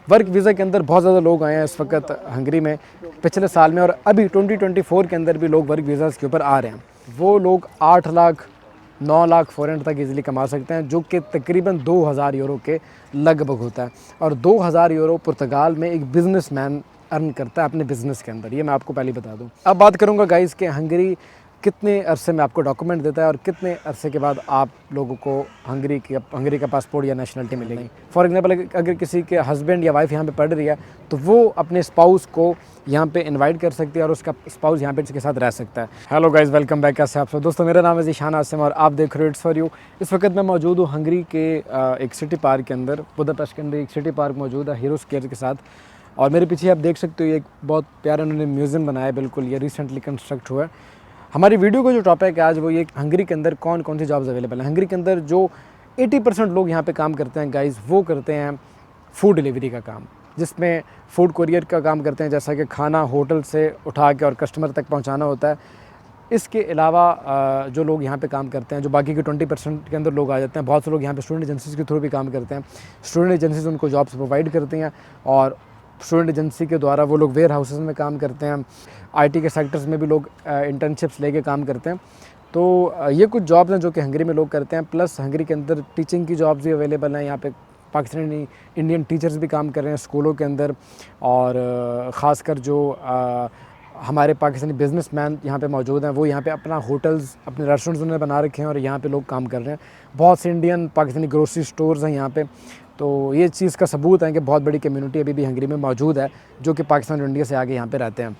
Work visa के अंदर बहुत ज़्यादा लोग आए हैं इस वक्त हंगरी में पिछले साल में, और अभी 2024 के अंदर भी लोग वर्क वीज़ाज़ के ऊपर आ रहे हैं। वो लोग 8 लाख 9 लाख फ़ॉरेन तक इजीली कमा सकते हैं, जो कि तकरीबन 2000 यूरो के लगभग होता है। और 2000 यूरो पुर्तगाल में एक बिज़नेसमैन अर्न करता है अपने बिज़नेस के अंदर, ये मैं आपको पहले बता दूं। अब बात करूंगा गाइस कि हंगरी कितने अरसे में आपको डॉक्यूमेंट देता है और कितने अरसे के बाद आप लोगों को हंगरी का पासपोर्ट या नेशनलिटी मिलेगी। फॉर एग्जांपल, अगर किसी के हस्बैंड या वाइफ यहाँ पे पढ़ रही है तो वो अपने स्पाउस को यहाँ पे इनवाइट कर सकती है और उसका स्पाउस यहाँ पे इसके साथ रह सकता है। Hello guys, welcome back. कैसे आप सब दोस्तों, मेरा नाम है ज़ीशान आसिम और आप देख रहे हो इट्स फॉर यू। इस वक्त मैं मौजूद हूँ हंगरी के एक सिटी पार्क के अंदर। बुदापेस्ट के अंदर एक सिटी पार्क मौजूद है हीरो स्क्वायर के साथ, और मेरे पीछे आप देख सकते हो ये एक बहुत प्यारा उन्होंने म्यूज़ियम बनाया है। बिल्कुल ये रिसेंटली कंस्ट्रक्ट हुआ है। हमारी वीडियो का जो टॉपिक है आज वो ये हंगरी के अंदर कौन कौन सी जॉब्स अवेलेबल हैं। हंगरी के अंदर जो 80% लोग यहाँ पे काम करते हैं गाइस, वो करते हैं फूड डिलीवरी का काम, जिसमें फूड कुरियर का काम करते हैं, जैसा कि खाना होटल से उठा के और कस्टमर तक पहुँचाना होता है। इसके अलावा जो लोग यहाँ पे काम करते हैं, जो बाकी के 20% के अंदर लोग आ जाते हैं, बहुत से लोग यहाँ पे स्टूडेंट एजेंसीज़ के थ्रू भी काम करते हैं। स्टूडेंट एजेंसीज़ उनको जॉब्स प्रोवाइड करती हैं और स्टूडेंट एजेंसी के द्वारा वो लोग वेयर हाउसेस में काम करते हैं। आईटी के सेक्टर्स में भी लोग इंटर्नशिप्स लेके काम करते हैं। तो ये कुछ जॉब्स हैं जो कि हंगरी में लोग करते हैं। प्लस हंगरी के अंदर टीचिंग की जॉब्स भी अवेलेबल हैं। यहाँ पे पाकिस्तानी इंडियन टीचर्स भी काम कर रहे हैं स्कूलों के अंदर, और ख़ासकर जो हमारे पाकिस्तानी बिजनेसमैन यहाँ पे मौजूद हैं, वो यहाँ पे अपना होटल्स, अपने रेस्टोरेंट्स उन्होंने बना रखे हैं और यहाँ पे लोग काम कर रहे हैं। बहुत से इंडियन पाकिस्तानी ग्रोसरी स्टोर्स हैं यहाँ पे। तो ये चीज़ का सबूत है कि बहुत बड़ी कम्युनिटी अभी भी हंगरी में मौजूद है, जो कि पाकिस्तान और इंडिया से आगे यहाँ पे रहते हैं।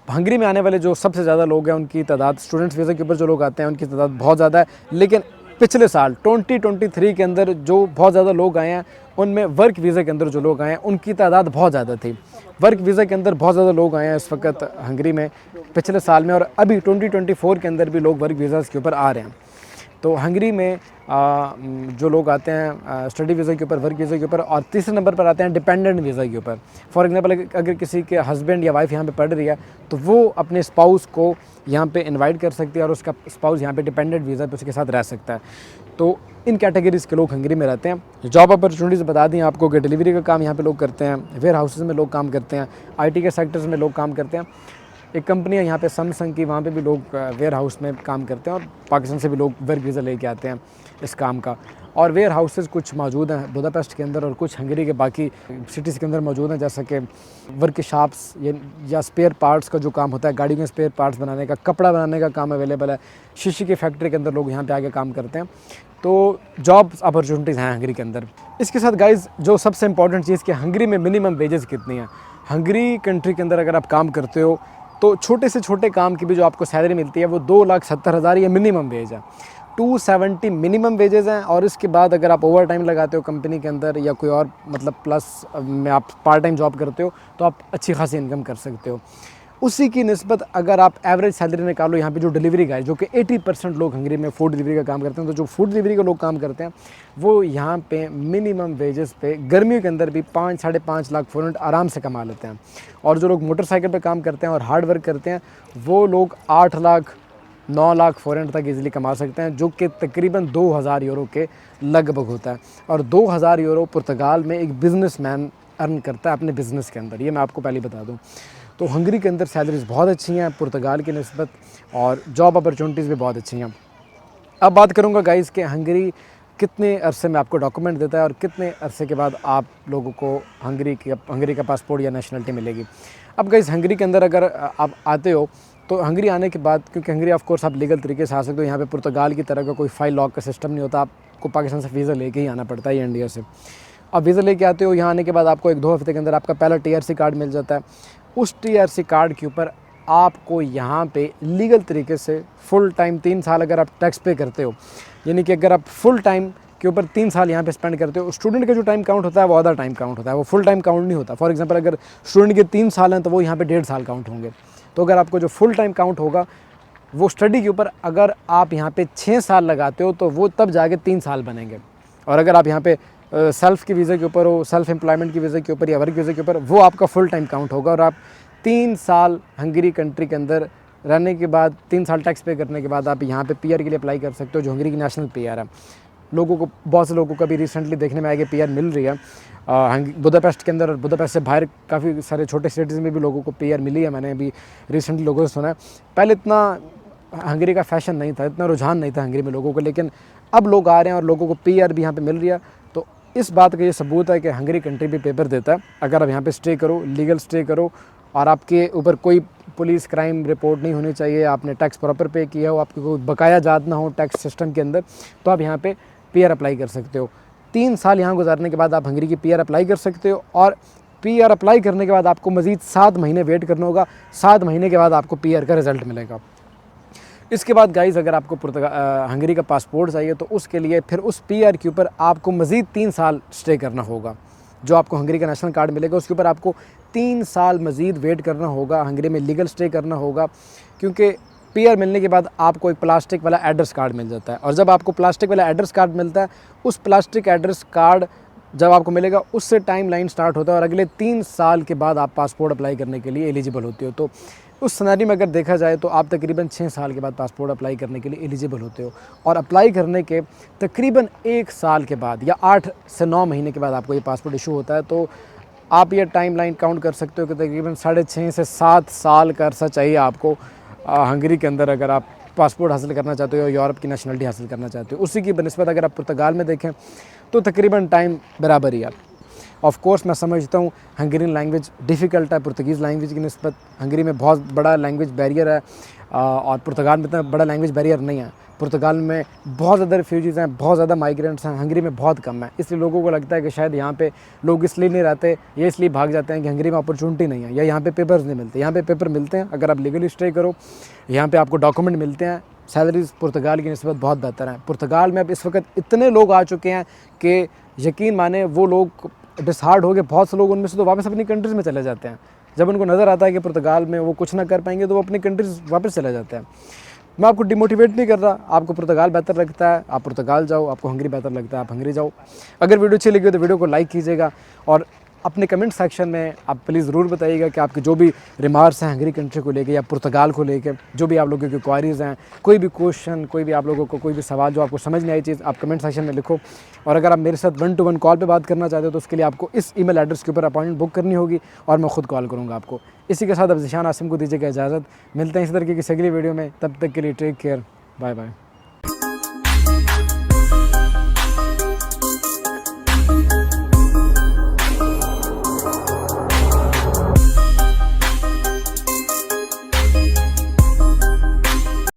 हंगरी में आने वाले जो सबसे ज़्यादा लोग हैं उनकी तादाद, स्टूडेंट्स वीज़ा के ऊपर जो लोग आते हैं उनकी तादाद बहुत ज़्यादा है। लेकिन पिछले साल 2023 के अंदर जो बहुत ज़्यादा लोग आए हैं, उनमें वर्क वीज़ा के अंदर जो लोग आए हैं उनकी तादाद बहुत ज़्यादा थी। वर्क वीज़ा के अंदर बहुत ज़्यादा लोग आए हैं इस वक्त हंगरी में पिछले साल में, और अभी 2024 के अंदर भी लोग वर्क वीज़ाज़ के ऊपर आ रहे हैं। तो हंगरी में जो लोग आते हैं स्टडी वीज़ा के ऊपर, वर्क वीज़ा के ऊपर, और तीसरे नंबर पर आते हैं डिपेंडेंट वीज़ा के ऊपर। फॉर एग्जांपल, अगर किसी के हस्बैंड या वाइफ यहाँ पे पढ़ रही है तो वो अपने स्पाउस को यहाँ पे इनवाइट कर सकती है और उसका स्पाउस यहाँ पे डिपेंडेंट वीज़ा पे उसके साथ रह सकता है। तो इन कैटेगरीज़ के लोग हंगरी में रहते हैं। जॉब अपॉर्चुनिटीज़ बता दी आपको कि डिलीवरी का काम यहाँ पे लोग करते हैं, वेयर हाउसेस में लोग काम करते हैं, आईटी के सेक्टर्स में लोग काम करते हैं। एक कंपनी है यहाँ पे सैमसंग की, वहाँ पे भी लोग वेयर हाउस में काम करते हैं और पाकिस्तान से भी लोग वर्क वीज़ा लेके आते हैं इस काम का। और वेयर हाउसेस कुछ मौजूद हैं बुदापेस्ट के अंदर और कुछ हंगरी के बाकी सिटीज़ के अंदर मौजूद हैं, जैसा कि वर्क शॉप्स या स्पेयर पार्ट्स का जो काम होता है, गाड़ियों के स्पेयर पार्ट्स बनाने का, कपड़ा बनाने का काम अवेलेबल है। शीशे की फैक्ट्री के अंदर लोग यहाँ पे आके काम करते हैं। तो जॉब अपॉर्चुनिटीज़ हैं हंगरी के अंदर। इसके साथ गाइज जो सबसे इंपॉर्टेंट चीज़ कि हंगरी में मिनिमम वेजेस कितनी है। हंगरी कंट्री के अंदर अगर आप काम करते हो तो छोटे से छोटे काम की भी जो आपको सैलरी मिलती है वो 2,70,000 ये मिनिमम वेज है। 270 मिनिमम वेजेस हैं, और इसके बाद अगर आप ओवर टाइम लगाते हो कंपनी के अंदर या कोई और मतलब प्लस में आप पार्ट टाइम जॉब करते हो तो आप अच्छी खासी इनकम कर सकते हो। उसी की निस्बत अगर आप एवरेज सैलरी निकालो यहाँ पे जो डिलीवरी का है, जो कि 80% लोग हंगरी में फूड डिलीवरी का काम करते हैं, तो जो फूड डिलीवरी का लोग काम करते हैं वो यहाँ पे मिनिमम वेजेस पे गर्मियों के अंदर भी 5 साढ़े 5 लाख फ़ॉरेन आराम से कमा लेते हैं। और जो लोग मोटरसाइकिल पे काम करते हैं और हार्ड वर्क करते हैं वो लोग 8 लाख 9 लाख फ़ॉरेन तक इजीली कमा सकते हैं, जो कि तकरीबन 2000 यूरो के लगभग होता है। और 2000 यूरो पुर्तगाल में एक बिज़नेसमैन अर्न करता है अपने बिज़नेस के अंदर, ये मैं आपको पहले बता दूँ। तो हंगरी के अंदर सैलरीज़ बहुत अच्छी हैं पुर्तगाल की निस्बत, और जॉब अपॉर्चुनिटीज़ भी बहुत अच्छी हैं। अब बात करूंगा गाइस कि हंगरी कितने अरसे में आपको डॉक्यूमेंट देता है और कितने अरसे के बाद आप लोगों को हंगरी का पासपोर्ट या नेशनलिटी मिलेगी। अब गाइस हंगरी के अंदर अगर आप आते हो तो हंगरी आने के बाद, क्योंकि हंगरी ऑफ कोर्स आप लीगल तरीके से आ सकते हो, यहाँ पे पुर्तगाल की तरह का कोई फाइल लॉक का सिस्टम नहीं होता, आपको पाकिस्तान से वीज़ा लेके ही आना पड़ता है या इंडिया से। अब वीज़ा लेके आते हो, यहाँ आने के बाद आपको 1-2 हफ्ते के अंदर आपका पहला TRC कार्ड मिल जाता है। उस TRC कार्ड के ऊपर आपको यहाँ पे लीगल तरीके से फुल टाइम 3 साल अगर आप टैक्स पे करते हो, यानी कि अगर आप फुल टाइम के ऊपर 3 साल यहाँ पे स्पेंड करते हो, स्टूडेंट का जो टाइम काउंट होता है वो आधा टाइम काउंट होता है, वो फुल टाइम काउंट नहीं होता। फॉर एग्जांपल अगर स्टूडेंट के 3 साल हैं तो वो यहाँ पे 1.5 साल काउंट होंगे। तो अगर आपको जो फुल टाइम काउंट होगा वो स्टडी के ऊपर अगर आप यहाँ पे 6 साल लगाते हो तो वो तब जाके 3 साल बनेंगे। और अगर आप यहाँ पे सेल्फ की वीज़ा के ऊपर हो, सेल्फ एम्प्लॉयमेंट की वीज़ा के ऊपर या वर्क वीज़ा के ऊपर, वो आपका फुल टाइम काउंट होगा। और आप 3 साल हंगरी कंट्री के अंदर रहने के बाद, 3 साल टैक्स पे करने के बाद आप यहाँ पे PR के लिए अप्लाई कर सकते हो, जो हंगरी की नेशनल PR है। लोगों को, बहुत से लोगों को भी रिसेंटली देखने में आया कि पीआर मिल रही है। बुदापेस्ट के अंदर और बुदापेस्ट से बाहर काफ़ी सारे छोटे सिटीज़ में भी लोगों को पीआर मिली है। मैंने अभी रिसेंटली लोगों से सुना है। पहले इतना हंगरी का फैशन नहीं था, इतना रुझान नहीं था हंगरी में लोगों को, लेकिन अब लोग आ रहे हैं और लोगों को पीआर भी यहाँ पे मिल रही है। तो इस बात का ये सबूत है कि हंगरी कंट्री भी पेपर देता है। अगर आप यहाँ पे स्टे करो, लीगल स्टे करो और आपके ऊपर कोई पुलिस क्राइम रिपोर्ट नहीं होनी चाहिए, आपने टैक्स प्रॉपर पे किया हो, आपको कोई बकाया याद ना हो टैक्स सिस्टम के अंदर, तो आप यहाँ पे पीआर अप्लाई कर सकते हो। 3 साल यहाँ गुजारने के बाद आप हंगरी की पीआर अप्लाई कर सकते हो और पीआर अप्लाई करने के बाद आपको मज़ीद 7 महीने वेट करना होगा। 7 महीने के बाद आपको पीआर का रिज़ल्ट मिलेगा। इसके बाद गाइज़ अगर आपको हंगरी का पासपोर्ट चाहिए तो उसके लिए फिर उस पीआर के ऊपर आपको मज़ीद 3 साल स्टे करना होगा। जो आपको हंगरी का नेशनल कार्ड मिलेगा उसके ऊपर आपको 3 साल मज़ीद वेट करना होगा, हंगरी में लीगल स्टे करना होगा, क्योंकि पीआर मिलने के बाद आपको एक प्लास्टिक वाला एड्रेस कार्ड मिल जाता है। और जब आपको प्लास्टिक वाला एड्रेस कार्ड मिलता है, उस प्लास्टिक एड्रेस कार्ड जब आपको मिलेगा उससे टाइम लाइन स्टार्ट होता है और अगले 3 साल के बाद आप पासपोर्ट अप्लाई करने के लिए एलिजिबल होते हो। तो उस सिनेरियो में अगर देखा जाए तो आप तकरीबन 6 साल के बाद पासपोर्ट अप्लाई करने के लिए एलिजिबल होते हो और अप्लाई करने के तकरीबन 1 साल के बाद या 8 से 9 महीने के बाद आपको ये पासपोर्ट इशू होता है। तो आप ये टाइम लाइन काउंट कर सकते हो कि तकरीबन 6.5 से 7 साल का अरसा चाहिए आपको हंगरी के अंदर अगर आप पासपोर्ट हासिल करना चाहते हो या यूरोप की नेशनलिटी हासिल करना चाहते हो। उसी की बनिस्बत अगर आप पुर्तगाल में देखें तो तकरीबन टाइम बराबर ही है। ऑफ कोर्स मैं समझता हूँ हंगेरियन लैंग्वेज डिफ़िकल्ट है पुर्तगीज़ लैंग्वेज की निस्बत। हंगरी में बहुत बड़ा लैंग्वेज बैरियर है और पुर्तगाल में इतना बड़ा लैंग्वेज बैरियर नहीं है। पुर्तगाल में बहुत ज़्यादा रिफ्यूजीज़ हैं, बहुत ज़्यादा माइग्रेंट्स हैं, हंगरी में बहुत कम है। इसलिए लोगों को लगता है कि शायद यहाँ पे लोग इसलिए नहीं रहते, ये इसलिए भाग जाते हैं कि हंगरी में अपॉर्चुनिटी नहीं है या यहाँ पे पेपर्स नहीं मिलते। यहाँ पे पेपर मिलते हैं अगर आप लीगली स्टे करो, यहाँ पे आपको डॉक्यूमेंट मिलते हैं। सैलरीज़ पुर्तगाल की निस्बत बहुत बेहतर हैं। पुर्तगाल में अब इस वक्त इतने लोग आ चुके हैं कि यकीन माने वो लोग डिसहार्ड हो गए, बहुत से लोग उनमें से तो वापस अपनी कंट्रीज़ में चले जाते हैं। जब उनको नज़र आता है कि पुर्तगाल में वो कुछ ना कर पाएंगे तो वो अपनी कंट्रीज़ वापस चले जाते हैं। मैं आपको डिमोटिवेट नहीं कर रहा, आपको पुर्तगाल बेहतर लगता है आप पुर्तगाल जाओ, आपको हंगरी बेहतर लगता है आप हंगरी जाओ। अगर वीडियो अच्छी लगी हो तो वीडियो को लाइक कीजिएगा और अपने कमेंट सेक्शन में आप प्लीज़ ज़रूर बताइएगा कि आपके जो भी रिमार्क्स हैं हंगरी कंट्री को लेके या पुर्तगाल को लेके, जो भी आप लोगों की क्वारीज़ हैं, कोई भी क्वेश्चन, कोई भी आप लोगों को कोई भी सवाल जो आपको समझ नहीं आई चीज़, आप कमेंट सेक्शन में लिखो। और अगर आप मेरे साथ 1-to-1 कॉल पे बात करना चाहते हो तो उसके लिए आपको इस ईमेल एड्रेस के ऊपर अपॉइंटमेंट बुक करनी होगी और मैं खुद कॉल करूँगा आपको। इसी के साथ अब ज़िशान आसिम को दीजिएगा इजाज़त। मिलते हैं इस तरीके की अगली वीडियो में, तब तक के लिए टेक केयर, बाय बाय।